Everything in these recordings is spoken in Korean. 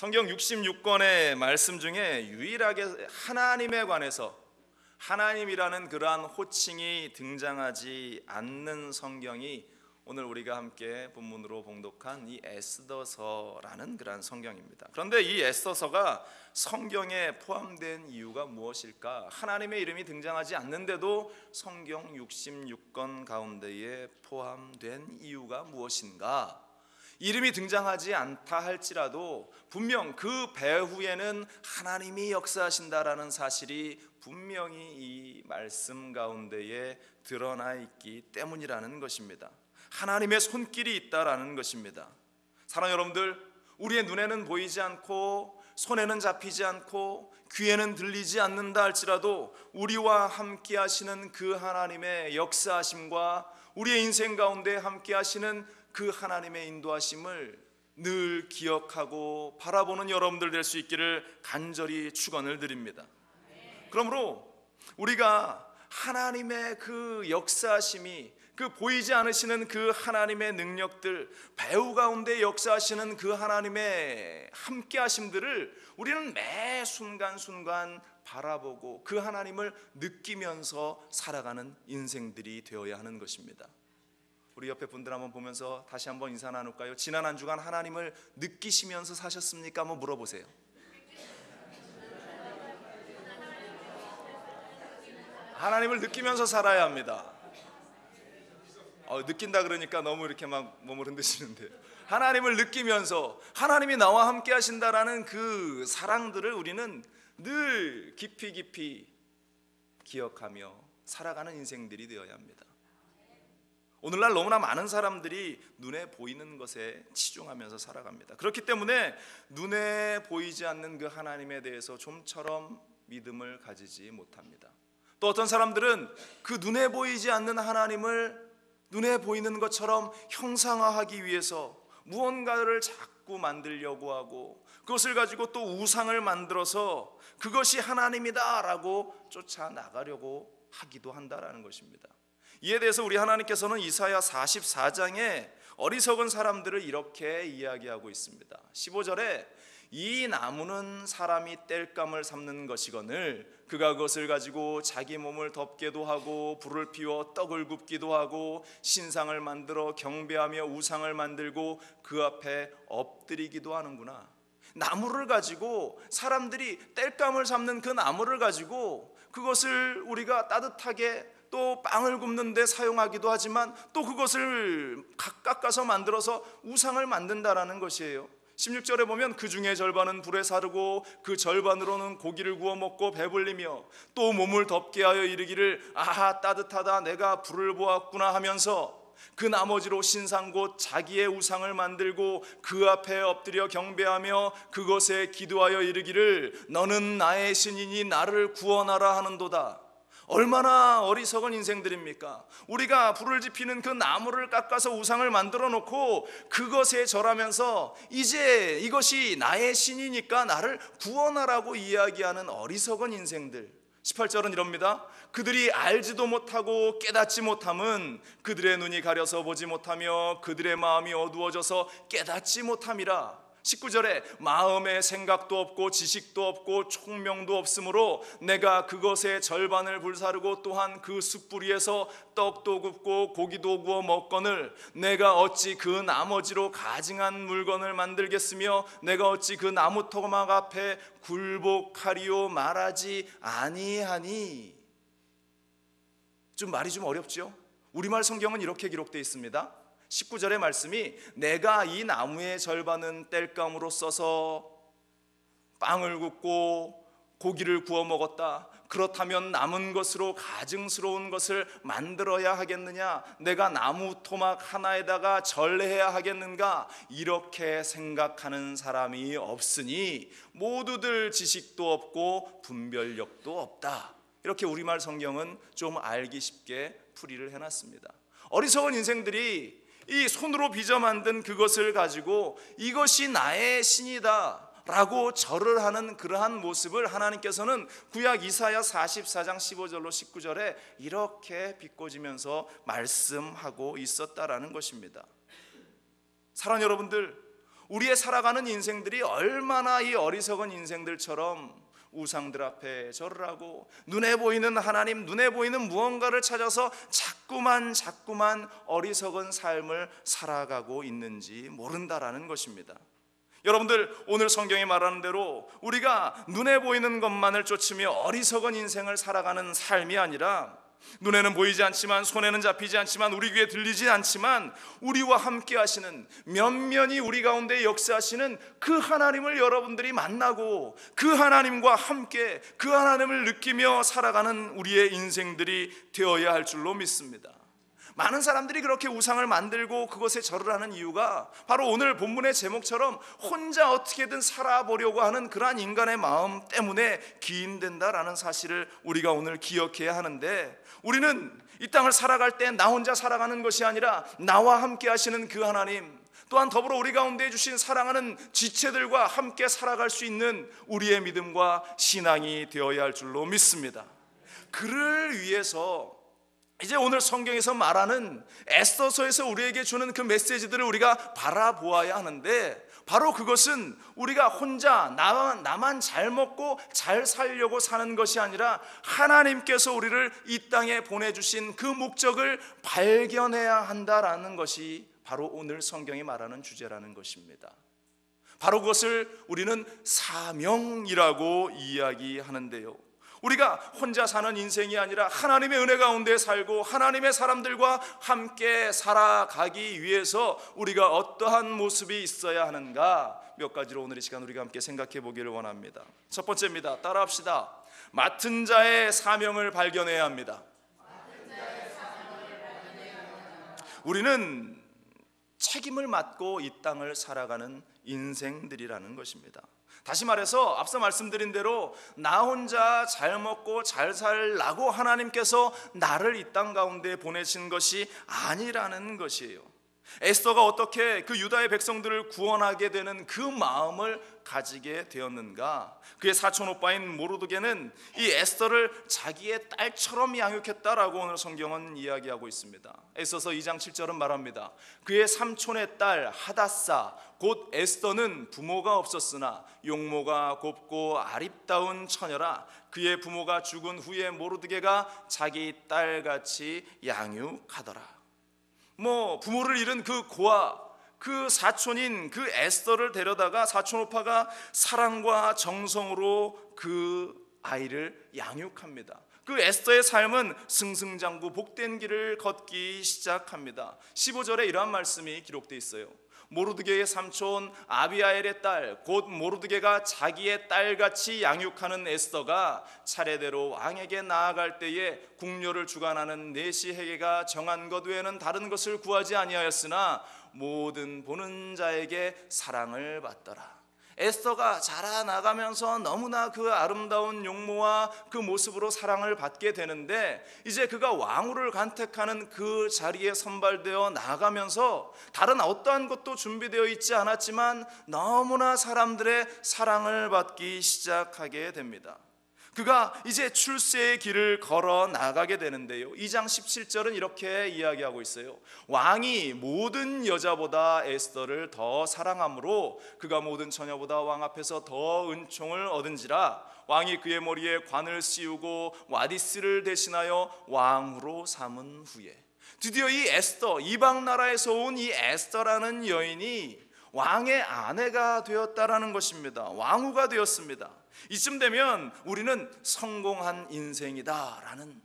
성경 66권의 말씀 중에 유일하게 하나님에 관해서 하나님이라는 그러한 호칭이 등장하지 않는 성경이 오늘 우리가 함께 본문으로 봉독한 이 에스더서라는 그러한 성경입니다. 그런데 이 에스더서가 성경에 포함된 이유가 무엇일까? 하나님의 이름이 등장하지 않는데도 성경 66권 가운데에 포함된 이유가 무엇인가? 이름이 등장하지 않다 할지라도 분명 그 배후에는 하나님이 역사하신다라는 사실이 분명히 이 말씀 가운데에 드러나 있기 때문이라는 것입니다. 하나님의 손길이 있다라는 것입니다. 사랑하는 여러분들, 우리의 눈에는 보이지 않고 손에는 잡히지 않고 귀에는 들리지 않는다 할지라도 우리와 함께 하시는 그 하나님의 역사하심과 우리의 인생 가운데 함께 하시는 그 하나님의 인도하심을 늘 기억하고 바라보는 여러분들 될 수 있기를 간절히 축원을 드립니다. 그러므로 우리가 하나님의 그 역사하심이, 그 보이지 않으시는 그 하나님의 능력들, 배후 가운데 역사하시는 그 하나님의 함께 하심들을 우리는 매 순간순간 바라보고 그 하나님을 느끼면서 살아가는 인생들이 되어야 하는 것입니다. 우리 옆에 분들 한번 보면서 다시 한번 인사 나눌까요? 지난 한 주간 하나님을 느끼시면서 사셨습니까? 한번 물어보세요. 하나님을 느끼면서 살아야 합니다. 느낀다 그러니까 너무 이렇게 막 몸을 흔드시는데요. 하나님을 느끼면서 하나님이 나와 함께 하신다라는 그 사랑들을 우리는 늘 깊이 기억하며 살아가는 인생들이 되어야 합니다. 오늘날 너무나 많은 사람들이 눈에 보이는 것에 치중하면서 살아갑니다. 그렇기 때문에 눈에 보이지 않는 그 하나님에 대해서 좀처럼 믿음을 가지지 못합니다. 또 어떤 사람들은 그 눈에 보이지 않는 하나님을 눈에 보이는 것처럼 형상화하기 위해서 무언가를 자꾸 만들려고 하고 그것을 가지고 또 우상을 만들어서 그것이 하나님이다라고 쫓아나가려고 하기도 한다라는 것입니다. 이에 대해서 우리 하나님께서는 이사야 44장에 어리석은 사람들을 이렇게 이야기하고 있습니다. 15절에 이 나무는 사람이 땔감을 삼는 것이거늘 그가 그것을 가지고 자기 몸을 덮게도 하고 불을 피워 떡을 굽기도 하고 신상을 만들어 경배하며 우상을 만들고 그 앞에 엎드리기도 하는구나. 나무를 가지고 사람들이 땔감을 삼는 그 나무를 가지고 그것을 우리가 따뜻하게 또 빵을 굽는 데 사용하기도 하지만 또 그것을 깎아서 만들어서 우상을 만든다라는 것이에요. 16절에 보면 그 중에 절반은 불에 사르고 그 절반으로는 고기를 구워 먹고 배불리며 또 몸을 덮게 하여 이르기를 아하 따뜻하다 내가 불을 보았구나 하면서 그 나머지로 신상 곧 자기의 우상을 만들고 그 앞에 엎드려 경배하며 그것에 기도하여 이르기를 너는 나의 신이니 나를 구원하라 하는도다. 얼마나 어리석은 인생들입니까? 우리가 불을 지피는 그 나무를 깎아서 우상을 만들어 놓고 그것에 절하면서 이제 이것이 나의 신이니까 나를 구원하라고 이야기하는 어리석은 인생들. 18절은 이럽니다. 그들이 알지도 못하고 깨닫지 못함은 그들의 눈이 가려서 보지 못하며 그들의 마음이 어두워져서 깨닫지 못함이라. 19절에 마음에 생각도 없고 지식도 없고 총명도 없으므로 내가 그것의 절반을 불사르고 또한 그 숯불위에서 떡도 굽고 고기도 구워 먹거늘 내가 어찌 그 나머지로 가증한 물건을 만들겠으며 내가 어찌 그 나무 토막 앞에 굴복하리요 말하지 아니하니. 말이 좀 어렵죠? 우리말 성경은 이렇게 기록되어 있습니다. 19절의 말씀이 내가 이 나무의 절반은 땔감으로 써서 빵을 굽고 고기를 구워 먹었다. 그렇다면 남은 것으로 가증스러운 것을 만들어야 하겠느냐? 내가 나무 토막 하나에다가 절해야 하겠는가? 이렇게 생각하는 사람이 없으니 모두들 지식도 없고 분별력도 없다. 이렇게 우리말 성경은 좀 알기 쉽게 풀이를 해놨습니다. 어리석은 인생들이 이 손으로 빚어 만든 그것을 가지고 이것이 나의 신이다 라고 절을 하는 그러한 모습을 하나님께서는 구약 이사야 44장 15절로 19절에 이렇게 비꼬지면서 말씀하고 있었다라는 것입니다. 사랑하는 여러분들, 우리의 살아가는 인생들이 얼마나 이 어리석은 인생들처럼 우상들 앞에 절을 하고 눈에 보이는 하나님, 눈에 보이는 무언가를 찾아서 자꾸만 어리석은 삶을 살아가고 있는지 모른다라는 것입니다. 여러분들, 오늘 성경이 말하는 대로 우리가 눈에 보이는 것만을 쫓으며 어리석은 인생을 살아가는 삶이 아니라, 눈에는 보이지 않지만, 손에는 잡히지 않지만, 우리 귀에 들리지 않지만 우리와 함께 하시는, 면면히 우리 가운데 역사하시는 그 하나님을 여러분들이 만나고 그 하나님과 함께 그 하나님을 느끼며 살아가는 우리의 인생들이 되어야 할 줄로 믿습니다. 많은 사람들이 그렇게 우상을 만들고 그것에 절을 하는 이유가 바로 오늘 본문의 제목처럼 혼자 어떻게든 살아보려고 하는 그러한 인간의 마음 때문에 기인된다라는 사실을 우리가 오늘 기억해야 하는데, 우리는 이 땅을 살아갈 때 나 혼자 살아가는 것이 아니라 나와 함께 하시는 그 하나님, 또한 더불어 우리 가운데 주신 사랑하는 지체들과 함께 살아갈 수 있는 우리의 믿음과 신앙이 되어야 할 줄로 믿습니다. 그를 위해서 이제 오늘 성경에서 말하는 에스더서에서 우리에게 주는 그 메시지들을 우리가 바라보아야 하는데, 바로 그것은 우리가 혼자 나만 잘 먹고 잘 살려고 사는 것이 아니라 하나님께서 우리를 이 땅에 보내주신 그 목적을 발견해야 한다라는 것이 바로 오늘 성경이 말하는 주제라는 것입니다. 바로 그것을 우리는 사명이라고 이야기하는데요, 우리가 혼자 사는 인생이 아니라 하나님의 은혜 가운데 살고 하나님의 사람들과 함께 살아가기 위해서 우리가 어떠한 모습이 있어야 하는가, 몇 가지로 오늘 이 시간 우리가 함께 생각해 보기를 원합니다. 첫 번째입니다. 따라합시다. 맡은 자의 사명을 발견해야 합니다. 우리는 책임을 맡고 이 땅을 살아가는 인생들이라는 것입니다. 다시 말해서 앞서 말씀드린 대로 나 혼자 잘 먹고 잘 살라고 하나님께서 나를 이 땅 가운데 보내신 것이 아니라는 것이에요. 에스더가 어떻게 그 유다의 백성들을 구원하게 되는 그 마음을 가지게 되었는가? 그의 사촌 오빠인 모르드게는 이 에스더를 자기의 딸처럼 양육했다라고 오늘 성경은 이야기하고 있습니다. 에스더서 2장 7절은 말합니다. 그의 삼촌의 딸 하닷사 곧 에스더는 부모가 없었으나 용모가 곱고 아립다운 처녀라. 그의 부모가 죽은 후에 모르드게가 자기 딸같이 양육하더라. 부모를 잃은 그 고아, 그 사촌인 그 에스더를 데려다가 사촌 오빠가 사랑과 정성으로 그 아이를 양육합니다. 그 에스더의 삶은 승승장구 복된 길을 걷기 시작합니다. 15절에 이러한 말씀이 기록되어 있어요. 모르드게의 삼촌 아비아엘의 딸, 곧 모르드게가 자기의 딸같이 양육하는 에스더가 차례대로 왕에게 나아갈 때에 국료를 주관하는 내시 회계가 정한 것 외에는 다른 것을 구하지 아니하였으나 모든 보는 자에게 사랑을 받더라. 에스더가 자라나가면서 너무나 그 아름다운 용모와 그 모습으로 사랑을 받게 되는데, 이제 그가 왕후를 간택하는 그 자리에 선발되어 나가면서 다른 어떠한 것도 준비되어 있지 않았지만 너무나 사람들의 사랑을 받기 시작하게 됩니다. 그가 이제 출세의 길을 걸어 나가게 되는데요, 2장 17절은 이렇게 이야기하고 있어요. 왕이 모든 여자보다 에스더를 더 사랑하므로 그가 모든 처녀보다 왕 앞에서 더 은총을 얻은지라. 왕이 그의 머리에 관을 씌우고 와디스를 대신하여 왕으로 삼은 후에, 드디어 이 에스더, 이방 나라에서 온 이 에스더라는 여인이 왕의 아내가 되었다라는 것입니다. 왕후가 되었습니다. 이쯤 되면 우리는 성공한 인생이다라는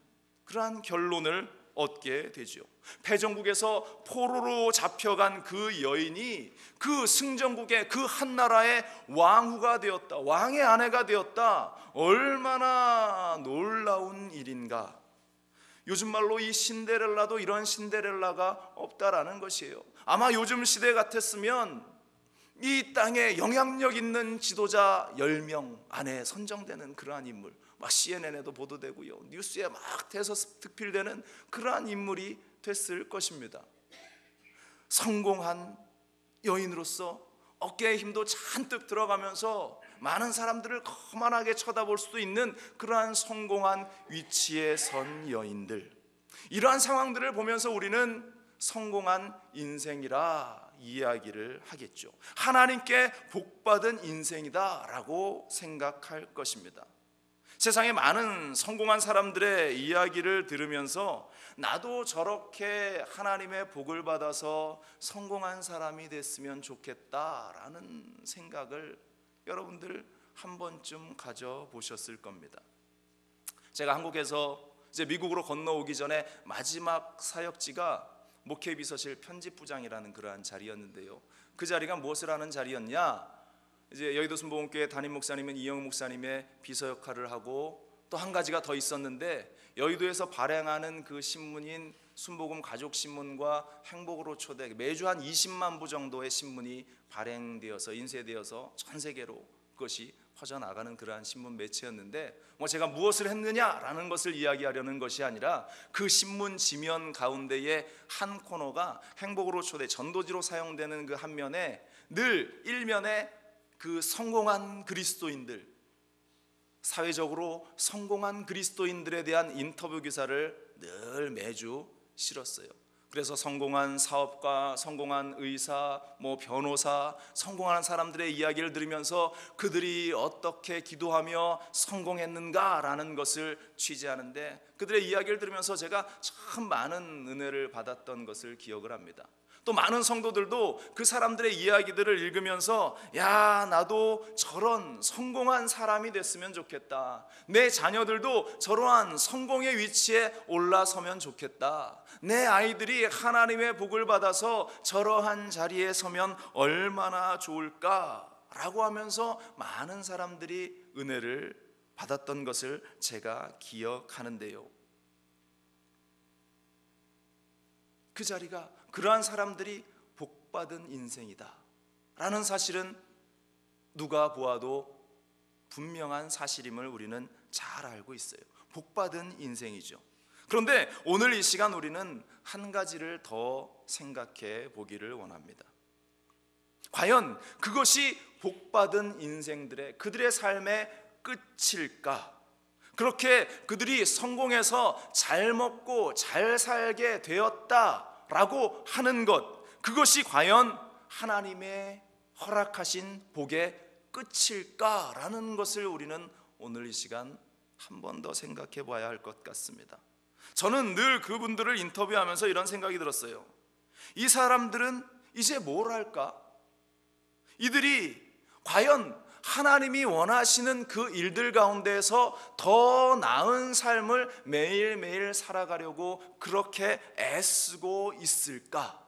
그러한 결론을 얻게 되죠. 패전국에서 포로로 잡혀간 그 여인이 그 승전국의 그 한 나라의 왕후가 되었다, 왕의 아내가 되었다. 얼마나 놀라운 일인가. 요즘 말로 이 신데렐라도 이런 신데렐라가 없다라는 것이에요. 아마 요즘 시대 같았으면 이 땅에 영향력 있는 지도자 10명 안에 선정되는 그러한 인물, 막 CNN에도 보도되고요, 뉴스에 막 대서특필되는 그러한 인물이 됐을 것입니다. 성공한 여인으로서 어깨에 힘도 잔뜩 들어가면서 많은 사람들을 거만하게 쳐다볼 수도 있는 그러한 성공한 위치에 선 여인들, 이러한 상황들을 보면서 우리는 성공한 인생이라 이야기를 하겠죠. 하나님께 복받은 인생이다 라고 생각할 것입니다. 세상에 많은 성공한 사람들의 이야기를 들으면서 나도 저렇게 하나님의 복을 받아서 성공한 사람이 됐으면 좋겠다라는 생각을 여러분들 한 번쯤 가져보셨을 겁니다. 제가 한국에서 이제 미국으로 건너오기 전에 마지막 사역지가 목회비서실 편집부장이라는 그러한 자리였는데요. 그 자리가 무엇을 하는 자리였냐? 이제 여의도 순복음교회 담임 목사님은 이영우 목사님의 비서 역할을 하고 또 한 가지가 더 있었는데, 여의도에서 발행하는 그 신문인 순복음 가족신문과 행복으로 초대, 매주 한 20만 부 정도의 신문이 발행되어서 인쇄되어서 전 세계로 그것이 퍼져나가는 그러한 신문 매체였는데, 제가 무엇을 했느냐라는 것을 이야기하려는 것이 아니라 그 신문 지면 가운데에 한 코너가 행복으로 초대, 전도지로 사용되는 그 한 면에 늘 일면에 그 성공한 그리스도인들, 사회적으로 성공한 그리스도인들에 대한 인터뷰 기사를 늘 매주 실었어요. 그래서 성공한 사업가, 성공한 의사, 변호사, 성공한 사람들의 이야기를 들으면서 그들이 어떻게 기도하며 성공했는가라는 것을 취재하는데, 그들의 이야기를 들으면서 제가 참 많은 은혜를 받았던 것을 기억을 합니다. 또 많은 성도들도 그 사람들의 이야기들을 읽으면서 야, 나도 저런 성공한 사람이 됐으면 좋겠다, 내 자녀들도 저러한 성공의 위치에 올라서면 좋겠다, 내 아이들이 하나님의 복을 받아서 저러한 자리에 서면 얼마나 좋을까라고 하면서 많은 사람들이 은혜를 받았던 것을 제가 기억하는데요. 그 자리가 그러한 사람들이 복받은 인생이다 라는 사실은 누가 보아도 분명한 사실임을 우리는 잘 알고 있어요. 복받은 인생이죠. 그런데 오늘 이 시간 우리는 한 가지를 더 생각해 보기를 원합니다. 과연 그것이 복받은 인생들의, 그들의 삶의 끝일까? 그렇게 그들이 성공해서 잘 먹고 잘 살게 되었다라고 하는 것, 그것이 과연 하나님의 허락하신 복의 끝일까라는 것을 우리는 오늘 이 시간 한 번 더 생각해 봐야 할 것 같습니다. 저는 늘 그분들을 인터뷰하면서 이런 생각이 들었어요. 이 사람들은 이제 뭘 할까? 이들이 과연 하나님이 원하시는 그 일들 가운데에서 더 나은 삶을 매일매일 살아가려고 그렇게 애쓰고 있을까?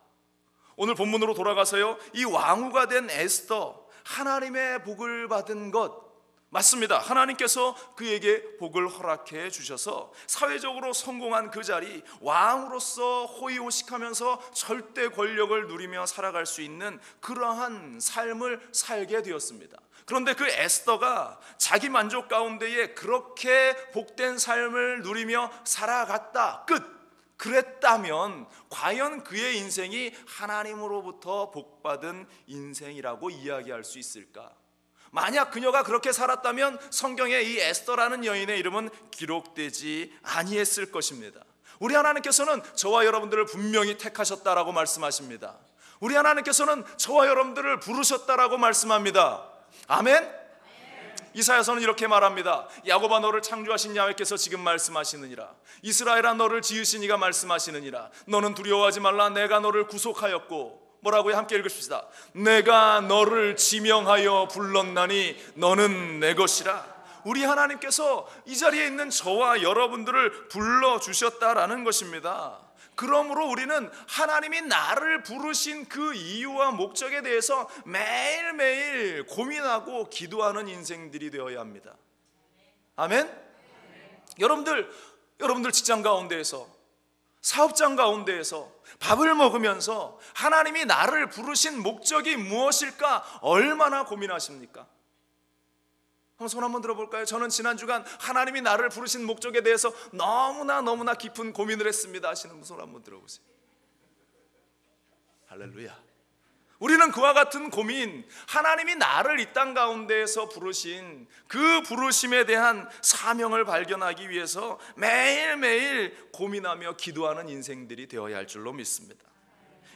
오늘 본문으로 돌아가서요, 이 왕후가 된 에스더, 하나님의 복을 받은 것 맞습니다. 하나님께서 그에게 복을 허락해 주셔서 사회적으로 성공한 그 자리, 왕으로서 호의호식하면서 절대 권력을 누리며 살아갈 수 있는 그러한 삶을 살게 되었습니다. 그런데 그 에스더가 자기 만족 가운데에 그렇게 복된 삶을 누리며 살아갔다, 끝! 그랬다면 과연 그의 인생이 하나님으로부터 복받은 인생이라고 이야기할 수 있을까? 만약 그녀가 그렇게 살았다면 성경에 이 에스더라는 여인의 이름은 기록되지 아니했을 것입니다. 우리 하나님께서는 저와 여러분들을 분명히 택하셨다라고 말씀하십니다. 우리 하나님께서는 저와 여러분들을 부르셨다라고 말씀합니다. 아멘? 이사야서는 이렇게 말합니다. 야곱아, 너를 창조하신 야훼께서 지금 말씀하시느니라. 이스라엘아, 너를 지으신 이가 말씀하시느니라. 너는 두려워하지 말라. 내가 너를 구속하였고, 뭐라고요? 함께 읽읍시다. 내가 너를 지명하여 불렀나니 너는 내 것이라. 우리 하나님께서 이 자리에 있는 저와 여러분들을 불러주셨다라는 것입니다. 그러므로 우리는 하나님이 나를 부르신 그 이유와 목적에 대해서 매일매일 고민하고 기도하는 인생들이 되어야 합니다. 아멘? 여러분들 직장 가운데에서, 사업장 가운데에서 밥을 먹으면서 하나님이 나를 부르신 목적이 무엇일까 얼마나 고민하십니까? 한번 손 한번 들어볼까요? 저는 지난 주간 하나님이 나를 부르신 목적에 대해서 너무나 깊은 고민을 했습니다 하시는 분 손 한번 들어보세요. 할렐루야. 우리는 그와 같은 고민, 하나님이 나를 이 땅 가운데에서 부르신 그 부르심에 대한 사명을 발견하기 위해서 매일매일 고민하며 기도하는 인생들이 되어야 할 줄로 믿습니다.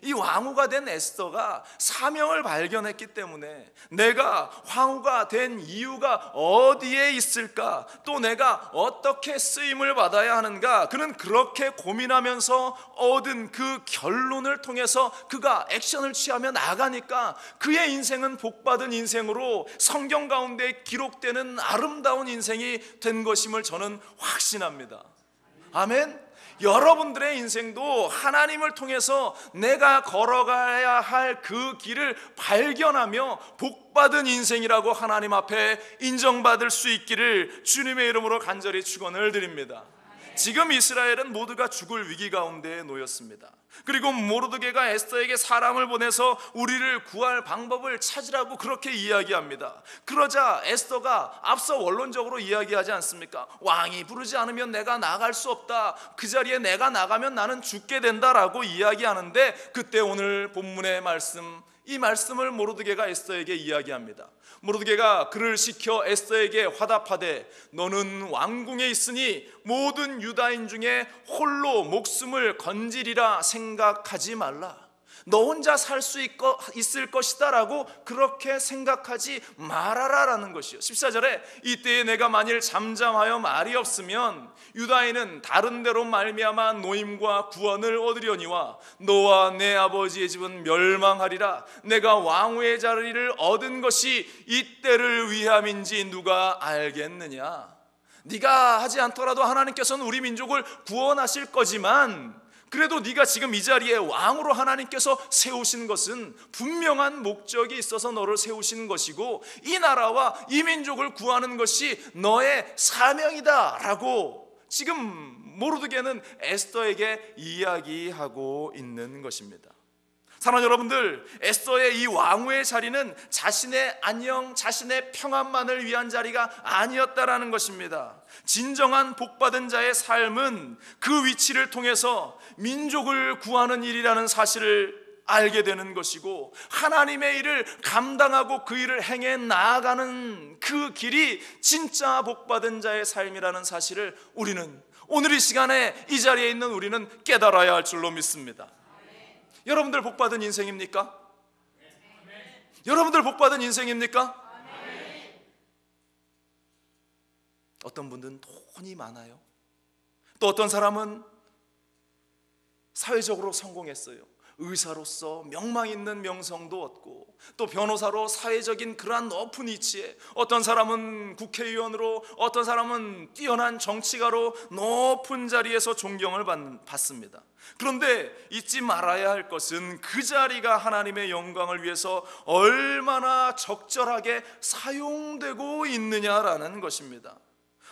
이 왕후가 된 에스더가 사명을 발견했기 때문에 내가 왕후가 된 이유가 어디에 있을까, 또 내가 어떻게 쓰임을 받아야 하는가, 그는 그렇게 고민하면서 얻은 그 결론을 통해서 그가 액션을 취하며 나가니까 그의 인생은 복받은 인생으로 성경 가운데 기록되는 아름다운 인생이 된 것임을 저는 확신합니다. 아멘. 여러분들의 인생도 하나님을 통해서 내가 걸어가야 할 그 길을 발견하며 복받은 인생이라고 하나님 앞에 인정받을 수 있기를 주님의 이름으로 간절히 축원을 드립니다. 지금 이스라엘은 모두가 죽을 위기 가운데에 놓였습니다. 그리고 모르드게가 에스더에게 사람을 보내서 우리를 구할 방법을 찾으라고 그렇게 이야기합니다. 그러자 에스더가 앞서 원론적으로 이야기하지 않습니까? 왕이 부르지 않으면 내가 나갈 수 없다, 그 자리에 내가 나가면 나는 죽게 된다라고 이야기하는데, 그때 오늘 본문의 말씀, 이 말씀을 모르드게가 에스더에게 이야기합니다. 모르드게가 그를 시켜 에스더에게 화답하되 너는 왕궁에 있으니 모든 유다인 중에 홀로 목숨을 건지리라 생각하지 말라. 너 혼자 살 수 있을 것이다 라고 그렇게 생각하지 말아라라는 것이요. 14절에 이때에 내가 만일 잠잠하여 말이 없으면 유다인은 다른 데로 말미암아 노임과 구원을 얻으려니와 너와 내 아버지의 집은 멸망하리라. 내가 왕후의 자리를 얻은 것이 이때를 위함인지 누가 알겠느냐. 네가 하지 않더라도 하나님께서는 우리 민족을 구원하실 거지만, 그래도 네가 지금 이 자리에 왕으로 하나님께서 세우신 것은 분명한 목적이 있어서 너를 세우신 것이고 이 나라와 이 민족을 구하는 것이 너의 사명이다 라고 지금 모르드게는 에스더에게 이야기하고 있는 것입니다. 사랑하는 여러분들, 에스더의 이 왕후의 자리는 자신의 안녕, 자신의 평안만을 위한 자리가 아니었다라는 것입니다. 진정한 복받은 자의 삶은 그 위치를 통해서 민족을 구하는 일이라는 사실을 알게 되는 것이고, 하나님의 일을 감당하고 그 일을 행해 나아가는 그 길이 진짜 복받은 자의 삶이라는 사실을 우리는 오늘 이 시간에 이 자리에 있는 우리는 깨달아야 할 줄로 믿습니다. 여러분들 복받은 인생입니까? 여러분들 복받은 인생입니까? 어떤 분들은 돈이 많아요. 또 어떤 사람은 사회적으로 성공했어요. 의사로서 명망 있는 명성도 얻고, 또 변호사로 사회적인 그러한 높은 위치에, 어떤 사람은 국회의원으로, 어떤 사람은 뛰어난 정치가로 높은 자리에서 존경을 받습니다. 그런데 잊지 말아야 할 것은 그 자리가 하나님의 영광을 위해서 얼마나 적절하게 사용되고 있느냐라는 것입니다.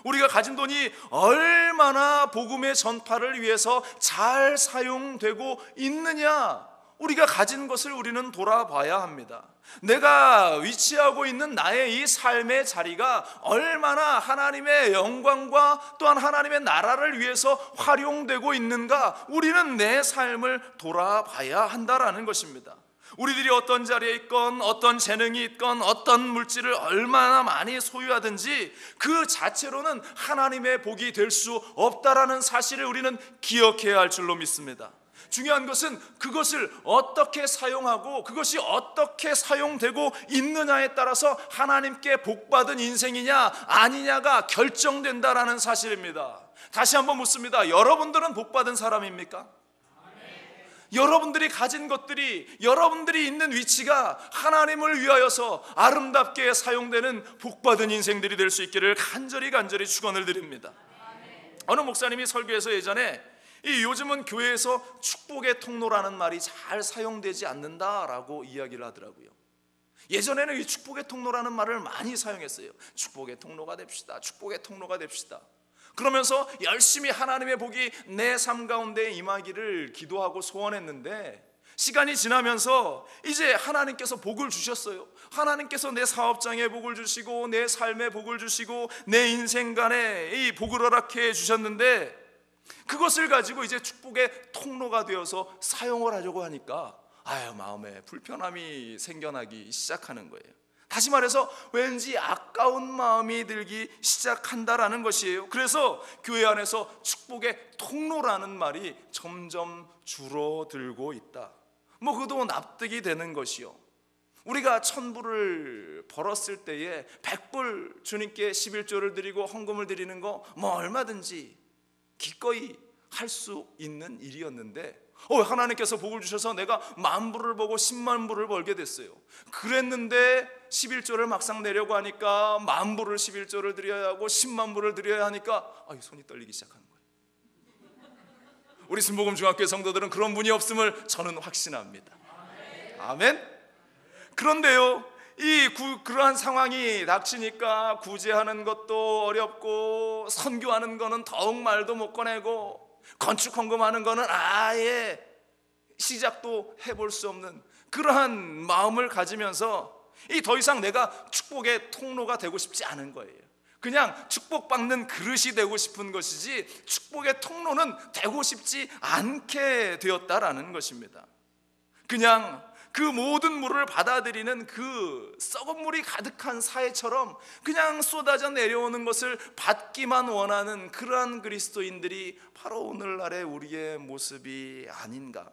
우리가 가진 돈이 얼마나 복음의 전파를 위해서 잘 사용되고 있느냐, 우리가 가진 것을 우리는 돌아봐야 합니다. 내가 위치하고 있는 나의 이 삶의 자리가 얼마나 하나님의 영광과 또한 하나님의 나라를 위해서 활용되고 있는가, 우리는 내 삶을 돌아봐야 한다라는 것입니다. 우리들이 어떤 자리에 있건, 어떤 재능이 있건, 어떤 물질을 얼마나 많이 소유하든지 그 자체로는 하나님의 복이 될 수 없다라는 사실을 우리는 기억해야 할 줄로 믿습니다. 중요한 것은 그것을 어떻게 사용하고 그것이 어떻게 사용되고 있느냐에 따라서 하나님께 복받은 인생이냐 아니냐가 결정된다라는 사실입니다. 다시 한번 묻습니다. 여러분들은 복받은 사람입니까? 여러분들이 가진 것들이, 여러분들이 있는 위치가 하나님을 위하여서 아름답게 사용되는 복받은 인생들이 될 수 있기를 간절히 축원을 드립니다. 어느 목사님이 설교에서 예전에 요즘은 교회에서 축복의 통로라는 말이 잘 사용되지 않는다라고 이야기를 하더라고요. 예전에는 이 축복의 통로라는 말을 많이 사용했어요. 축복의 통로가 됩시다, 축복의 통로가 됩시다. 그러면서 열심히 하나님의 복이 내 삶 가운데 임하기를 기도하고 소원했는데, 시간이 지나면서 이제 하나님께서 복을 주셨어요. 하나님께서 내 사업장에 복을 주시고 내 삶에 복을 주시고 내 인생간에 이 복을 허락해 주셨는데, 그것을 가지고 이제 축복의 통로가 되어서 사용을 하려고 하니까 마음에 불편함이 생겨나기 시작하는 거예요. 다시 말해서 왠지 아까운 마음이 들기 시작한다라는 것이에요. 그래서 교회 안에서 축복의 통로라는 말이 점점 줄어들고 있다. 그도 납득이 되는 것이요. 우리가 1000불을 벌었을 때에 100불 주님께 11조를 드리고 헌금을 드리는 거 얼마든지 기꺼이 할 수 있는 일이었는데 하나님께서 복을 주셔서 내가 10,000불을 벌고 100,000불을 벌게 됐어요. 그랬는데 11조를 막상 내려고 하니까 10,000불을 11조를 드려야 하고 100,000불을 드려야 하니까 손이 떨리기 시작하는 거예요. 우리 순복음 중학교 성도들은 그런 분이 없음을 저는 확신합니다. 아멘. 그런데요, 그러한 상황이 닥치니까 구제하는 것도 어렵고 선교하는 거는 더욱 말도 못 꺼내고 건축 헌금하는 거는 아예 시작도 해볼 수 없는 그러한 마음을 가지면서 더 이상 내가 축복의 통로가 되고 싶지 않은 거예요. 그냥 축복받는 그릇이 되고 싶은 것이지 축복의 통로는 되고 싶지 않게 되었다라는 것입니다. 그냥 그 모든 물을 받아들이는 그 썩은 물이 가득한 사해처럼 그냥 쏟아져 내려오는 것을 받기만 원하는 그러한 그리스도인들이 바로 오늘날의 우리의 모습이 아닌가.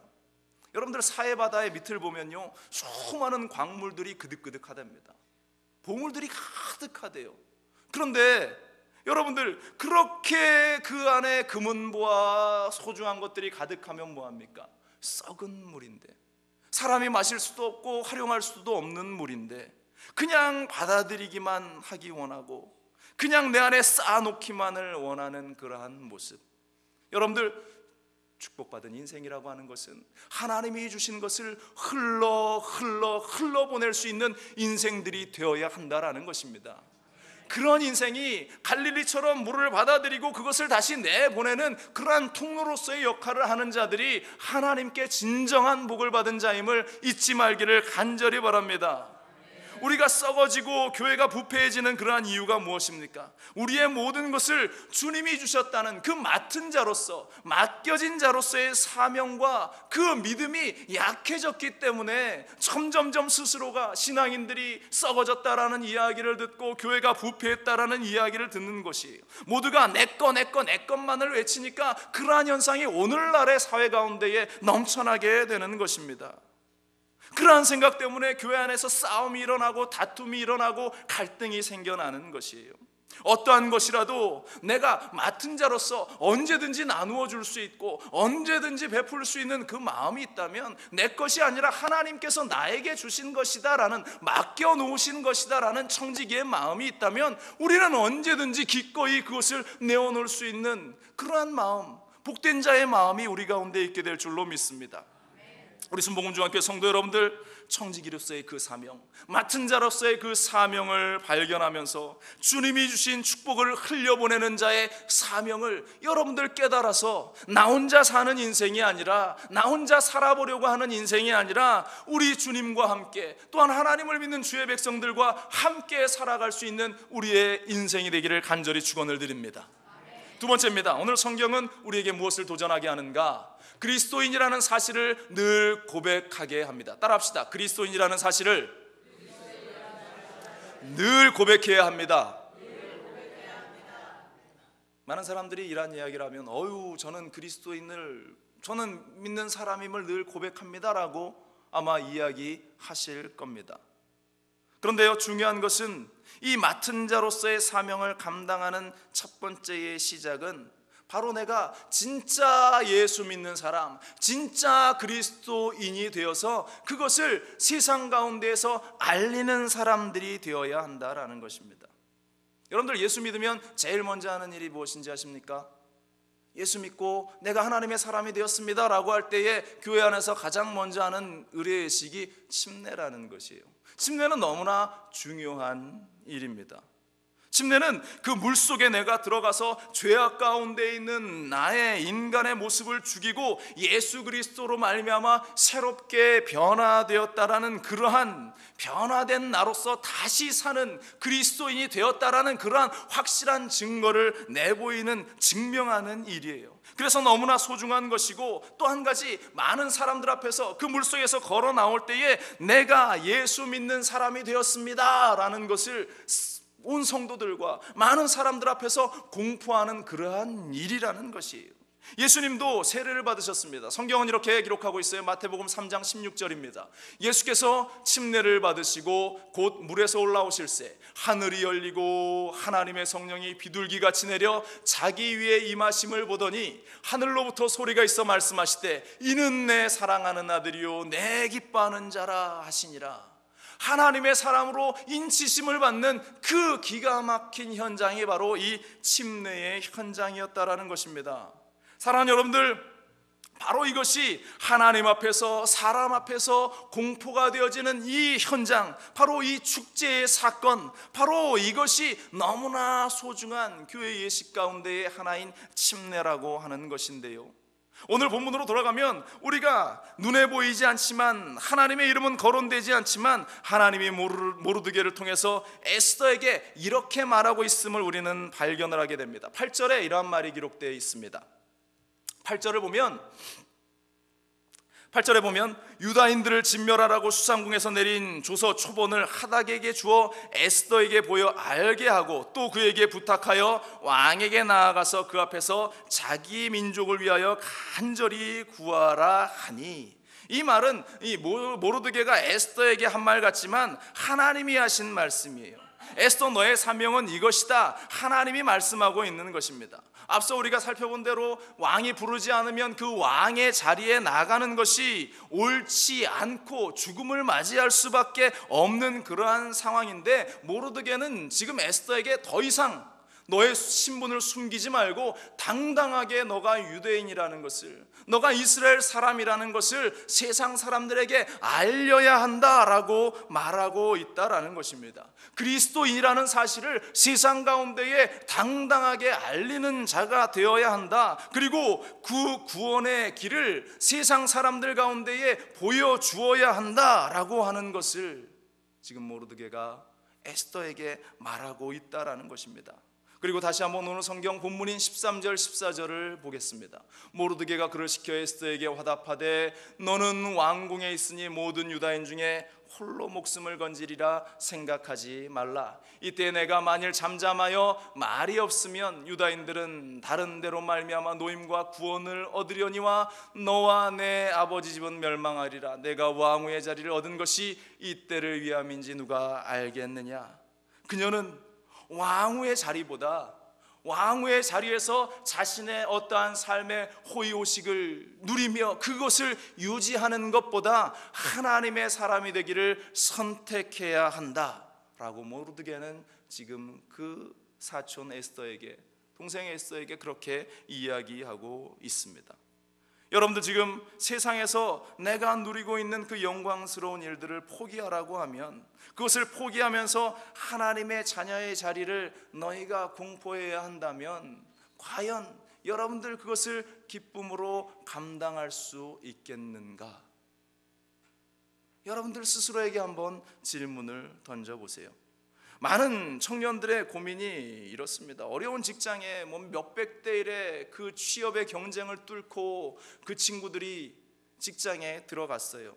여러분들 사해바다의 밑을 보면요, 수많은 광물들이 그득그득하답니다. 보물들이 가득하대요. 그런데 여러분들 그렇게 그 안에 금은보와 소중한 것들이 가득하면 뭐합니까? 썩은 물인데, 사람이 마실 수도 없고 활용할 수도 없는 물인데 그냥 받아들이기만 하기 원하고 그냥 내 안에 쌓아놓기만을 원하는 그러한 모습. 여러분들 축복받은 인생이라고 하는 것은 하나님이 주신 것을 흘러 보낼 수 있는 인생들이 되어야 한다라는 것입니다. 그런 인생이 갈릴리처럼 물을 받아들이고 그것을 다시 내보내는 그러한 통로로서의 역할을 하는 자들이 하나님께 진정한 복을 받은 자임을 잊지 말기를 간절히 바랍니다. 우리가 썩어지고 교회가 부패해지는 그러한 이유가 무엇입니까? 우리의 모든 것을 주님이 주셨다는 그 맡은 자로서, 맡겨진 자로서의 사명과 그 믿음이 약해졌기 때문에 점점점 스스로가, 신앙인들이 썩어졌다라는 이야기를 듣고 교회가 부패했다라는 이야기를 듣는 것이에요. 모두가 내 것만을 외치니까 그러한 현상이 오늘날의 사회 가운데에 넘쳐나게 되는 것입니다. 그러한 생각 때문에 교회 안에서 싸움이 일어나고 다툼이 일어나고 갈등이 생겨나는 것이에요. 어떠한 것이라도 내가 맡은 자로서 언제든지 나누어 줄 수 있고 언제든지 베풀 수 있는 그 마음이 있다면, 내 것이 아니라 하나님께서 나에게 주신 것이다 라는, 맡겨 놓으신 것이다 라는 청지기의 마음이 있다면 우리는 언제든지 기꺼이 그것을 내어놓을 수 있는 그러한 마음, 복된 자의 마음이 우리 가운데 있게 될 줄로 믿습니다. 우리 순복음중학교 성도 여러분들, 청지기로서의 그 사명, 맡은 자로서의 그 사명을 발견하면서 주님이 주신 축복을 흘려보내는 자의 사명을 여러분들 깨달아서 나 혼자 사는 인생이 아니라, 나 혼자 살아보려고 하는 인생이 아니라 우리 주님과 함께, 또한 하나님을 믿는 주의 백성들과 함께 살아갈 수 있는 우리의 인생이 되기를 간절히 축원을 드립니다. 두 번째입니다. 오늘 성경은 우리에게 무엇을 도전하게 하는가? 그리스도인이라는 사실을 늘 고백하게 합니다. 따라합시다. 그리스도인이라는 사실을 늘 고백해야 합니다. 많은 사람들이 이런 이야기를 하면 저는 저는 믿는 사람임을 늘 고백합니다 라고 아마 이야기하실 겁니다. 그런데요, 중요한 것은 이 맡은 자로서의 사명을 감당하는 첫 번째의 시작은 바로 내가 진짜 예수 믿는 사람, 진짜 그리스도인이 되어서 그것을 세상 가운데에서 알리는 사람들이 되어야 한다라는 것입니다. 여러분들 예수 믿으면 제일 먼저 하는 일이 무엇인지 아십니까? 예수 믿고 내가 하나님의 사람이 되었습니다 라고 할 때에 교회 안에서 가장 먼저 하는 의례의식이 침례라는 것이에요. 침례는 너무나 중요한 일입니다. 침례는 그 물속에 내가 들어가서 죄악 가운데 있는 나의 인간의 모습을 죽이고 예수 그리스도로 말미암아 새롭게 변화되었다라는, 그러한 변화된 나로서 다시 사는 그리스도인이 되었다라는 그러한 확실한 증거를 내보이는, 증명하는 일이에요. 그래서 너무나 소중한 것이고, 또 한 가지, 많은 사람들 앞에서 그 물속에서 걸어 나올 때에 내가 예수 믿는 사람이 되었습니다 라는 것을 온 성도들과 많은 사람들 앞에서 공포하는 그러한 일이라는 것이에요. 예수님도 세례를 받으셨습니다. 성경은 이렇게 기록하고 있어요. 마태복음 3장 16절입니다. 예수께서 침례를 받으시고 곧 물에서 올라오실새 하늘이 열리고 하나님의 성령이 비둘기같이 내려 자기 위에 임하심을 보더니 하늘로부터 소리가 있어 말씀하시되 이는 내 사랑하는 아들이요 내 기뻐하는 자라 하시니라. 하나님의 사람으로 인치심을 받는 그 기가 막힌 현장이 바로 이 침례의 현장이었다라는 것입니다. 사랑하는 여러분들, 바로 이것이 하나님 앞에서 사람 앞에서 공포가 되어지는 이 현장, 바로 이 축제의 사건, 바로 이것이 너무나 소중한 교회 예식 가운데의 하나인 침례라고 하는 것인데요, 오늘 본문으로 돌아가면 우리가 눈에 보이지 않지만 하나님의 이름은 거론되지 않지만 하나님이 모르드게를 통해서 에스더에게 이렇게 말하고 있음을 우리는 발견을 하게 됩니다. 8절에 이러한 말이 기록되어 있습니다. 8절에 보면 유다인들을 진멸하라고 수상궁에서 내린 조서 초본을 하닥에게 주어 에스더에게 보여 알게 하고 또 그에게 부탁하여 왕에게 나아가서 그 앞에서 자기 민족을 위하여 간절히 구하라 하니, 이 말은 이 모르드게가 에스더에게 한 말 같지만 하나님이 하신 말씀이에요. 에스더 너의 사명은 이것이다, 하나님이 말씀하고 있는 것입니다. 앞서 우리가 살펴본 대로 왕이 부르지 않으면 그 왕의 자리에 나가는 것이 옳지 않고 죽음을 맞이할 수밖에 없는 그러한 상황인데, 모르드게는 지금 에스더에게 더 이상 너의 신분을 숨기지 말고 당당하게 너가 유대인이라는 것을, 너가 이스라엘 사람이라는 것을 세상 사람들에게 알려야 한다라고 말하고 있다라는 것입니다. 그리스도인이라는 사실을 세상 가운데에 당당하게 알리는 자가 되어야 한다. 그리고 그 구원의 길을 세상 사람들 가운데에 보여주어야 한다라고 하는 것을 지금 모르드게가 에스더에게 말하고 있다라는 것입니다. 그리고 다시 한번 오늘 성경 본문인 13절 14절을 보겠습니다. 모르드게가 그를 시켜 에스더에게 화답하되 너는 왕궁에 있으니 모든 유다인 중에 홀로 목숨을 건지리라 생각하지 말라. 이때 내가 만일 잠잠하여 말이 없으면 유다인들은 다른 데로 말미암아 노임과 구원을 얻으려니와 너와 내 아버지 집은 멸망하리라. 내가 왕후의 자리를 얻은 것이 이때를 위함인지 누가 알겠느냐. 그녀는 왕후의 자리보다, 왕후의 자리에서 자신의 어떠한 삶의 호의호식을 누리며 그것을 유지하는 것보다 하나님의 사람이 되기를 선택해야 한다라고 모르드게는 지금 그 사촌 에스더에게, 동생 에스더에게 그렇게 이야기하고 있습니다. 여러분들, 지금 세상에서 내가 누리고 있는 그 영광스러운 일들을 포기하라고 하면, 그것을 포기하면서 하나님의 자녀의 자리를 너희가 공포해야 한다면 과연 여러분들 그것을 기쁨으로 감당할 수 있겠는가? 여러분들 스스로에게 한번 질문을 던져보세요. 많은 청년들의 고민이 이렇습니다. 어려운 직장에 몇백 대 1의 그 취업의 경쟁을 뚫고 그 친구들이 직장에 들어갔어요.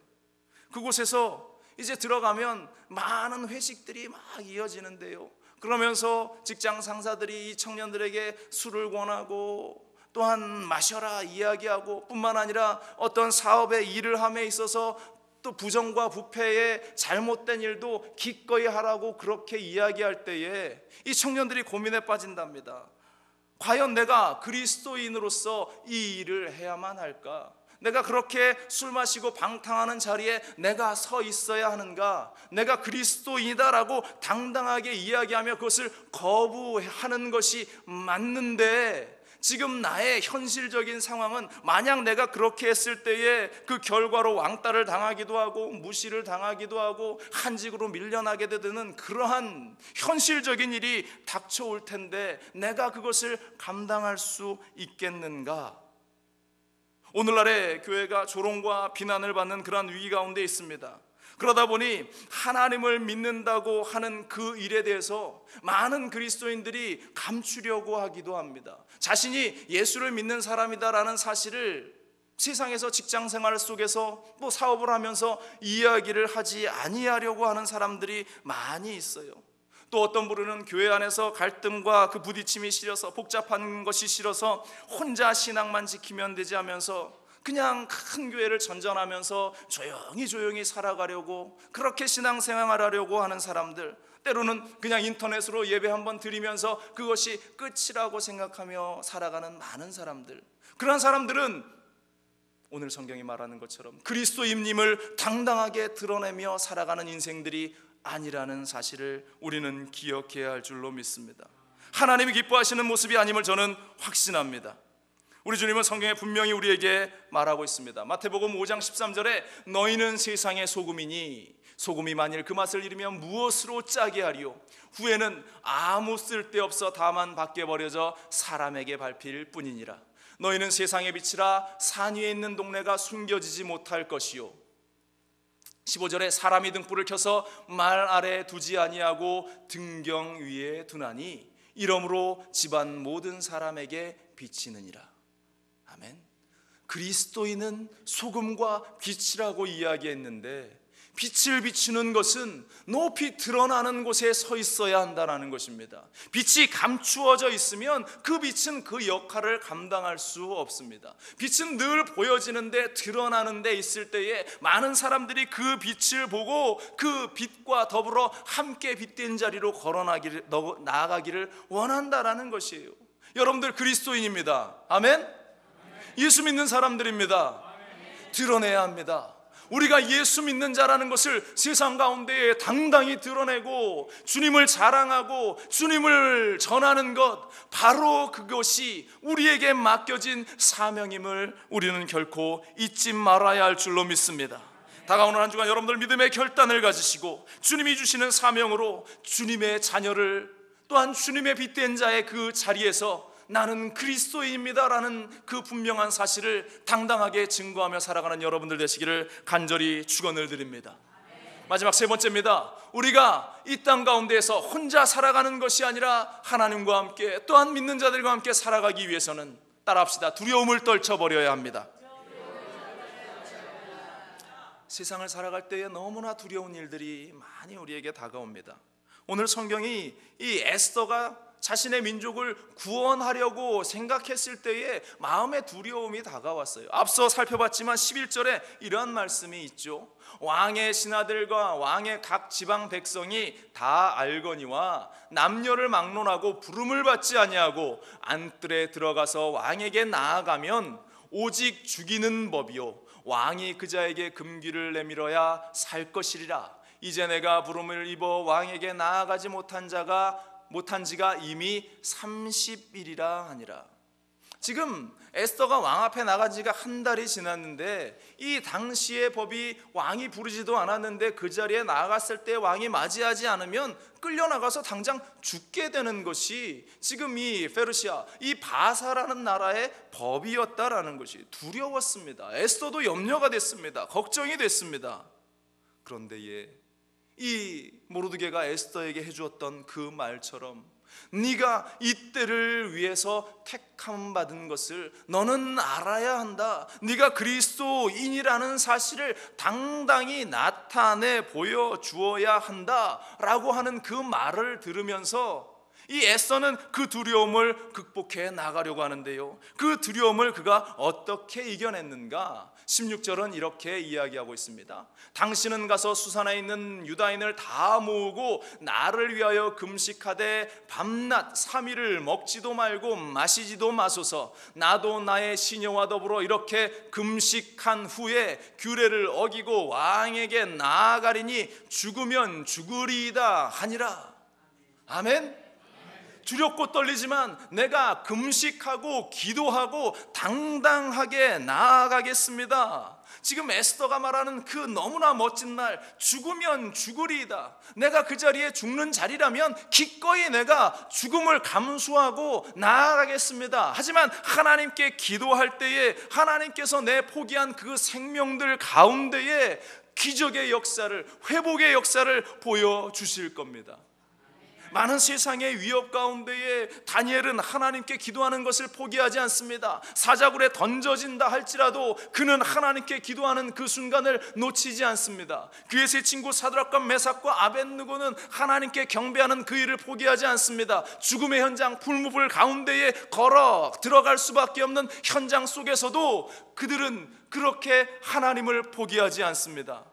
그곳에서 이제 들어가면 많은 회식들이 막 이어지는데요, 그러면서 직장 상사들이 이 청년들에게 술을 권하고 또한 마셔라 이야기하고, 뿐만 아니라 어떤 사업의 일을 함에 있어서 또 부정과 부패의 잘못된 일도 기꺼이 하라고 그렇게 이야기할 때에 이 청년들이 고민에 빠진답니다. 과연 내가 그리스도인으로서 이 일을 해야만 할까? 내가 그렇게 술 마시고 방탕하는 자리에 내가 서 있어야 하는가? 내가 그리스도인이다라고 당당하게 이야기하며 그것을 거부하는 것이 맞는데, 지금 나의 현실적인 상황은 만약 내가 그렇게 했을 때에 그 결과로 왕따를 당하기도 하고 무시를 당하기도 하고 한직으로 밀려나게 되는 그러한 현실적인 일이 닥쳐올 텐데 내가 그것을 감당할 수 있겠는가? 오늘날의 교회가 조롱과 비난을 받는 그러한 위기 가운데 있습니다. 그러다 보니 하나님을 믿는다고 하는 그 일에 대해서 많은 그리스도인들이 감추려고 하기도 합니다. 자신이 예수를 믿는 사람이다라는 사실을 세상에서 직장 생활 속에서 또 사업을 하면서 이야기를 하지 아니하려고 하는 사람들이 많이 있어요. 또 어떤 분은 교회 안에서 갈등과 그 부딪힘이 싫어서, 복잡한 것이 싫어서 혼자 신앙만 지키면 되지 하면서 그냥 큰 교회를 전전하면서 조용히 살아가려고, 그렇게 신앙생활을 하려고 하는 사람들, 때로는 그냥 인터넷으로 예배 한번 드리면서 그것이 끝이라고 생각하며 살아가는 많은 사람들, 그런 사람들은 오늘 성경이 말하는 것처럼 그리스도임님을 당당하게 드러내며 살아가는 인생들이 아니라는 사실을 우리는 기억해야 할 줄로 믿습니다. 하나님이 기뻐하시는 모습이 아님을 저는 확신합니다. 우리 주님은 성경에 분명히 우리에게 말하고 있습니다. 마태복음 5장 13절에 너희는 세상의 소금이니 소금이 만일 그 맛을 잃으면 무엇으로 짜게 하리요? 후에는 아무 쓸데없어 다만 밖에 버려져 사람에게 밟힐 뿐이니라. 너희는 세상의 빛이라. 산 위에 있는 동네가 숨겨지지 못할 것이요. 15절에 사람이 등불을 켜서 말 아래 두지 아니하고 등경 위에 두나니 이러므로 집안 모든 사람에게 비치느니라. 아멘. 그리스도인은 소금과 빛이라고 이야기했는데, 빛을 비추는 것은 높이 드러나는 곳에 서 있어야 한다는 것입니다. 빛이 감추어져 있으면 그 빛은 그 역할을 감당할 수 없습니다. 빛은 늘 보여지는데, 드러나는 데 있을 때에 많은 사람들이 그 빛을 보고 그 빛과 더불어 함께 빛된 자리로 나아가기를 원한다라는 것이에요. 여러분들 그리스도인입니다. 아멘? 예수 믿는 사람들입니다. 드러내야 합니다. 우리가 예수 믿는 자라는 것을 세상 가운데에 당당히 드러내고 주님을 자랑하고 주님을 전하는 것, 바로 그것이 우리에게 맡겨진 사명임을 우리는 결코 잊지 말아야 할 줄로 믿습니다. 다가오는 한 주간 여러분들 믿음의 결단을 가지시고 주님이 주시는 사명으로 주님의 자녀를, 또한 주님의 빛된 자의 그 자리에서 나는 그리스도인입니다라는 그 분명한 사실을 당당하게 증거하며 살아가는 여러분들 되시기를 간절히 축원을 드립니다. 마지막 세 번째입니다. 우리가 이 땅 가운데에서 혼자 살아가는 것이 아니라 하나님과 함께, 또한 믿는 자들과 함께 살아가기 위해서는, 따라합시다, 두려움을 떨쳐버려야 합니다. 세상을 살아갈 때에 너무나 두려운 일들이 많이 우리에게 다가옵니다. 오늘 성경이 이 에스더가 자신의 민족을 구원하려고 생각했을 때에 마음의 두려움이 다가왔어요. 앞서 살펴봤지만 11절에 이러한 말씀이 있죠. 왕의 신하들과 왕의 각 지방 백성이 다 알거니와 남녀를 막론하고 부름을 받지 아니하고 안뜰에 들어가서 왕에게 나아가면 오직 죽이는 법이요 왕이 그자에게 금귀를 내밀어야 살 것이리라. 이제 내가 부름을 입어 왕에게 나아가지 못한 지가 이미 30일이라 하니라. 지금 에스더가 왕 앞에 나간 지가 한 달이 지났는데, 이 당시의 법이 왕이 부르지도 않았는데 그 자리에 나아갔을 때 왕이 맞이하지 않으면 끌려나가서 당장 죽게 되는 것이 지금 이 페르시아, 이 바사라는 나라의 법이었다라는 것이 두려웠습니다. 에스더도 염려가 됐습니다. 걱정이 됐습니다. 그런데 이 모르드게가 에스더에게 해주었던 그 말처럼 네가 이 때를 위해서 택함 받은 것을 너는 알아야 한다. 네가 그리스도인이라는 사실을 당당히 나타내 보여주어야 한다라고 하는 그 말을 들으면서 이 에스더는 그 두려움을 극복해 나가려고 하는데요, 그 두려움을 그가 어떻게 이겨냈는가? 16절은 이렇게 이야기하고 있습니다. 당신은 가서 수산에 있는 유다인을 다 모으고 나를 위하여 금식하되 밤낮 3일을 먹지도 말고 마시지도 마소서. 나도 나의 시녀와 더불어 이렇게 금식한 후에 규례를 어기고 왕에게 나아가리니 죽으면 죽으리이다 하니라. 아멘. 두렵고 떨리지만 내가 금식하고 기도하고 당당하게 나아가겠습니다. 지금 에스더가 말하는 그 너무나 멋진 말, 죽으면 죽으리이다. 내가 그 자리에 죽는 자리라면 기꺼이 내가 죽음을 감수하고 나아가겠습니다. 하지만 하나님께 기도할 때에 하나님께서 내 포기한 그 생명들 가운데에 기적의 역사를, 회복의 역사를 보여주실 겁니다. 많은 세상의 위협 가운데에 다니엘은 하나님께 기도하는 것을 포기하지 않습니다. 사자굴에 던져진다 할지라도 그는 하나님께 기도하는 그 순간을 놓치지 않습니다. 그의 세 친구 사드락과 메삭과 아벳느고는 하나님께 경배하는 그 일을 포기하지 않습니다. 죽음의 현장, 불무불 가운데에 걸어 들어갈 수밖에 없는 현장 속에서도 그들은 그렇게 하나님을 포기하지 않습니다.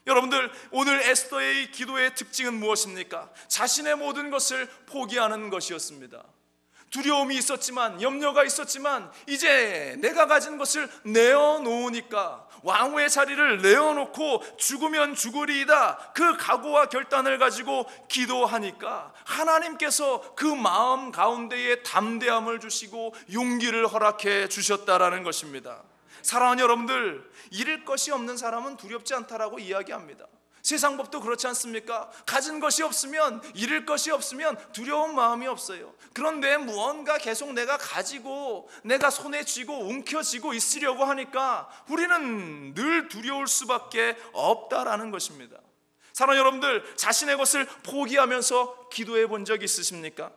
여러분들, 오늘 에스더의 이 기도의 특징은 무엇입니까? 자신의 모든 것을 포기하는 것이었습니다. 두려움이 있었지만, 염려가 있었지만, 이제 내가 가진 것을 내어놓으니까, 왕후의 자리를 내어놓고 죽으면 죽으리이다, 그 각오와 결단을 가지고 기도하니까 하나님께서 그 마음 가운데에 담대함을 주시고 용기를 허락해 주셨다라는 것입니다. 사랑하는 여러분들, 잃을 것이 없는 사람은 두렵지 않다라고 이야기합니다. 세상 법도 그렇지 않습니까? 가진 것이 없으면, 잃을 것이 없으면 두려운 마음이 없어요. 그런데 무언가 계속 내가 가지고 내가 손에 쥐고 움켜쥐고 있으려고 하니까 우리는 늘 두려울 수밖에 없다라는 것입니다. 사랑하는 여러분들, 자신의 것을 포기하면서 기도해 본 적 있으십니까?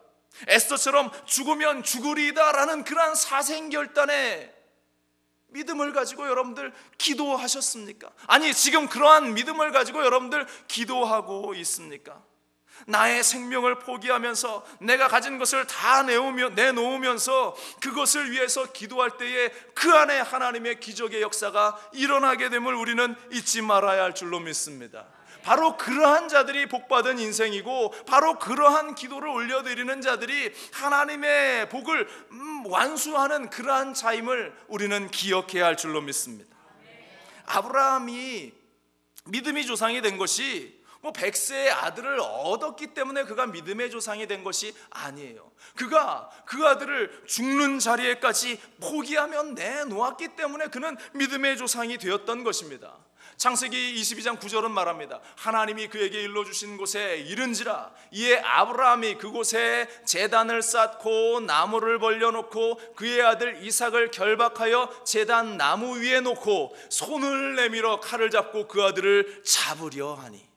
에스더처럼 죽으면 죽으리이다라는 그러한 사생결단의 믿음을 가지고 여러분들 기도하셨습니까? 아니, 지금 그러한 믿음을 가지고 여러분들 기도하고 있습니까? 나의 생명을 포기하면서 내가 가진 것을 다 내놓으면서 그것을 위해서 기도할 때에 그 안에 하나님의 기적의 역사가 일어나게 됨을 우리는 잊지 말아야 할 줄로 믿습니다. 바로 그러한 자들이 복받은 인생이고, 바로 그러한 기도를 올려드리는 자들이 하나님의 복을 완수하는 그러한 자임을 우리는 기억해야 할 줄로 믿습니다. 아브라함이 믿음의 조상이 된 것이 100세의 아들을 얻었기 때문에 그가 믿음의 조상이 된 것이 아니에요. 그가 그 아들을 죽는 자리에까지 포기하며 내놓았기 때문에 그는 믿음의 조상이 되었던 것입니다. 창세기 22장 9절은 말합니다. 하나님이 그에게 일러주신 곳에 이른지라, 이에 아브라함이 그곳에 제단을 쌓고 나무를 벌려놓고 그의 아들 이삭을 결박하여 제단 나무 위에 놓고 손을 내밀어 칼을 잡고 그 아들을 잡으려 하니.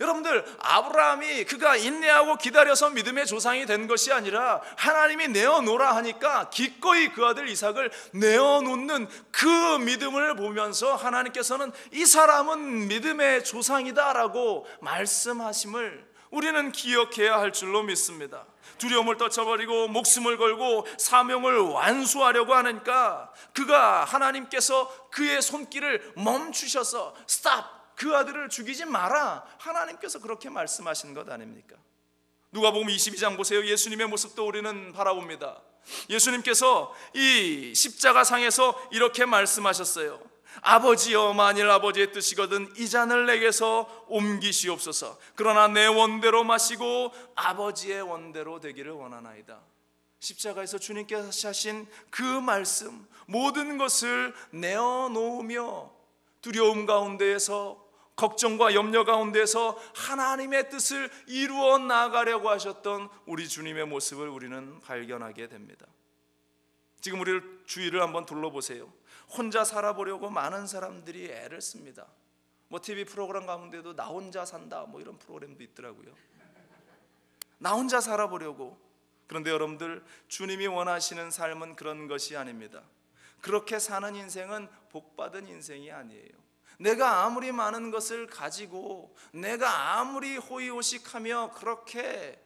여러분들, 아브라함이 그가 인내하고 기다려서 믿음의 조상이 된 것이 아니라 하나님이 내어놓으라 하니까 기꺼이 그 아들 이삭을 내어놓는 그 믿음을 보면서 하나님께서는 이 사람은 믿음의 조상이다라고 말씀하심을 우리는 기억해야 할 줄로 믿습니다. 두려움을 떨쳐버리고 목숨을 걸고 사명을 완수하려고 하니까 그가 하나님께서 그의 손길을 멈추셔서 스탑! 그 아들을 죽이지 마라, 하나님께서 그렇게 말씀하신 것 아닙니까? 누가복음 22장 보세요. 예수님의 모습도 우리는 바라봅니다. 예수님께서 이 십자가상에서 이렇게 말씀하셨어요. 아버지여, 만일 아버지의 뜻이거든 이 잔을 내게서 옮기시옵소서. 그러나 내 원대로 마시고 아버지의 원대로 되기를 원하나이다. 십자가에서 주님께서 하신 그 말씀, 모든 것을 내어놓으며 두려움 가운데에서, 걱정과 염려 가운데서 하나님의 뜻을 이루어 나가려고 하셨던 우리 주님의 모습을 우리는 발견하게 됩니다. 지금 우리 주위를 한번 둘러보세요. 혼자 살아보려고 많은 사람들이 애를 씁니다. TV 프로그램 가운데도 나 혼자 산다 이런 프로그램도 있더라고요. 나 혼자 살아보려고. 그런데 여러분들, 주님이 원하시는 삶은 그런 것이 아닙니다. 그렇게 사는 인생은 복받은 인생이 아니에요. 내가 아무리 많은 것을 가지고 내가 아무리 호의호식하며 그렇게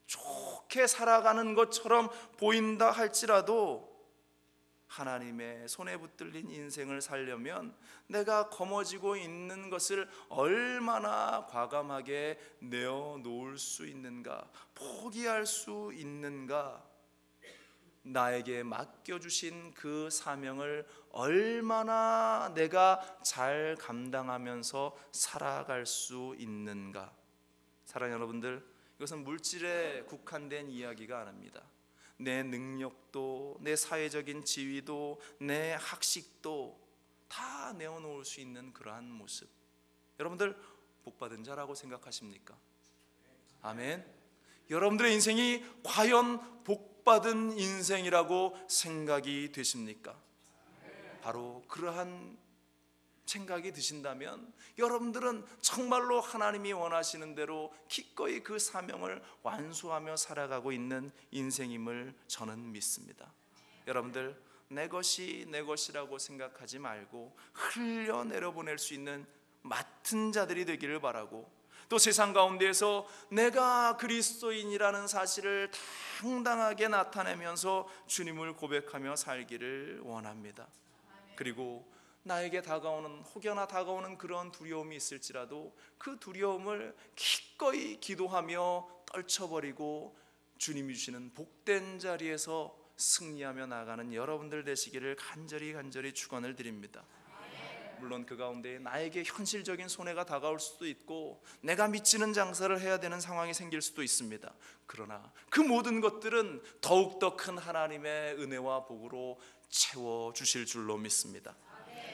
좋게 살아가는 것처럼 보인다 할지라도 하나님의 손에 붙들린 인생을 살려면 내가 거머쥐고 있는 것을 얼마나 과감하게 내어놓을 수 있는가, 포기할 수 있는가, 나에게 맡겨주신 그 사명을 얼마나 내가 잘 감당하면서 살아갈 수 있는가. 사랑하는 여러분들, 이것은 물질에 국한된 이야기가 아닙니다. 내 능력도, 내 사회적인 지위도, 내 학식도 다 내어놓을 수 있는 그러한 모습. 여러분들 복받은 자라고 생각하십니까? 아멘. 여러분들의 인생이 과연 복받은 인생이라고 생각이 되십니까? 바로 그러한 생각이 드신다면 여러분들은 정말로 하나님이 원하시는 대로 기꺼이 그 사명을 완수하며 살아가고 있는 인생임을 저는 믿습니다. 여러분들, 내 것이 내 것이라고 생각하지 말고 흘려 내려보낼 수 있는 맡은 자들이 되기를 바라고, 또 세상 가운데에서 내가 그리스도인이라는 사실을 당당하게 나타내면서 주님을 고백하며 살기를 원합니다. 그리고 나에게 다가오는, 혹여나 다가오는 그런 두려움이 있을지라도 그 두려움을 기꺼이 기도하며 떨쳐버리고 주님이 주시는 복된 자리에서 승리하며 나가는 여러분들 되시기를 간절히 축원을 드립니다. 물론 그 가운데 나에게 현실적인 손해가 다가올 수도 있고 내가 미치는 장사를 해야 되는 상황이 생길 수도 있습니다. 그러나 그 모든 것들은 더욱더 큰 하나님의 은혜와 복으로 채워주실 줄로 믿습니다.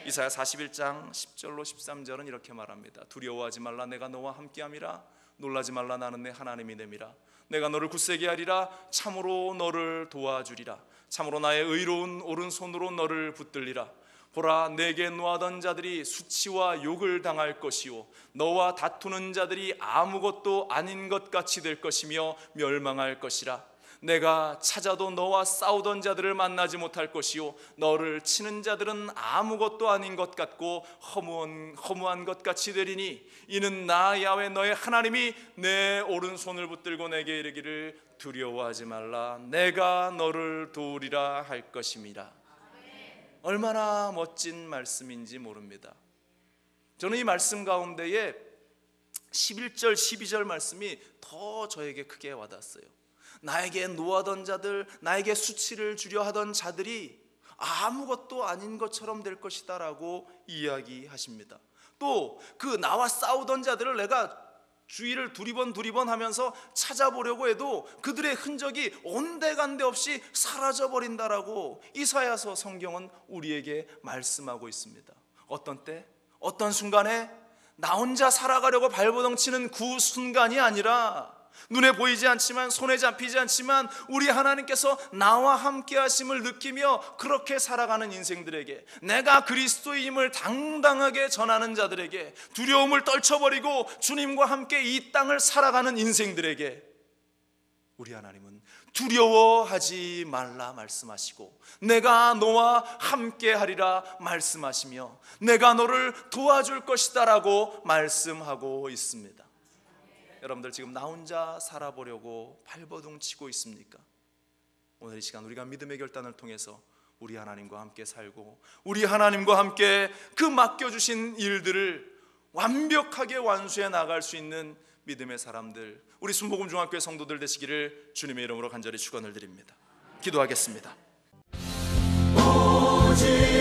이사야 41장 10절로 13절은 이렇게 말합니다. 두려워하지 말라, 내가 너와 함께함이라. 놀라지 말라, 나는 내 하나님이 됨이라. 내가 너를 굳세게 하리라. 참으로 너를 도와주리라. 참으로 나의 의로운 오른손으로 너를 붙들리라. 보라, 내게 노하던 자들이 수치와 욕을 당할 것이요 너와 다투는 자들이 아무것도 아닌 것 같이 될 것이며 멸망할 것이라. 내가 찾아도 너와 싸우던 자들을 만나지 못할 것이요 너를 치는 자들은 아무것도 아닌 것 같고 허무한 것 같이 되리니, 이는 나 야훼 너의 하나님이 내 오른손을 붙들고 내게 이르기를 두려워하지 말라, 내가 너를 도우리라 할 것임이라. 얼마나 멋진 말씀인지 모릅니다. 저는 이 말씀 가운데에 11절 12절 말씀이 더 저에게 크게 와닿았어요. 나에게 노하던 자들, 나에게 수치를 주려 하던 자들이 아무것도 아닌 것처럼 될 것이다 라고 이야기하십니다. 또 그 나와 싸우던 자들을 내가 주의를 두리번 하면서 찾아보려고 해도 그들의 흔적이 온데간데 없이 사라져버린다라고 이사야서 성경은 우리에게 말씀하고 있습니다. 어떤 때, 어떤 순간에 나 혼자 살아가려고 발버둥 치는 그 순간이 아니라, 눈에 보이지 않지만, 손에 잡히지 않지만 우리 하나님께서 나와 함께 하심을 느끼며 그렇게 살아가는 인생들에게, 내가 그리스도임을 당당하게 전하는 자들에게, 두려움을 떨쳐버리고 주님과 함께 이 땅을 살아가는 인생들에게 우리 하나님은 두려워하지 말라 말씀하시고, 내가 너와 함께 하리라 말씀하시며, 내가 너를 도와줄 것이다 라고 말씀하고 있습니다. 여러분들, 지금 나 혼자 살아보려고 발버둥 치고 있습니까? 오늘 이 시간 우리가 믿음의 결단을 통해서 우리 하나님과 함께 살고, 우리 하나님과 함께 그 맡겨주신 일들을 완벽하게 완수해 나갈 수 있는 믿음의 사람들, 우리 순복음 중학교의 성도들 되시기를 주님의 이름으로 간절히 축원을 드립니다. 기도하겠습니다. 오직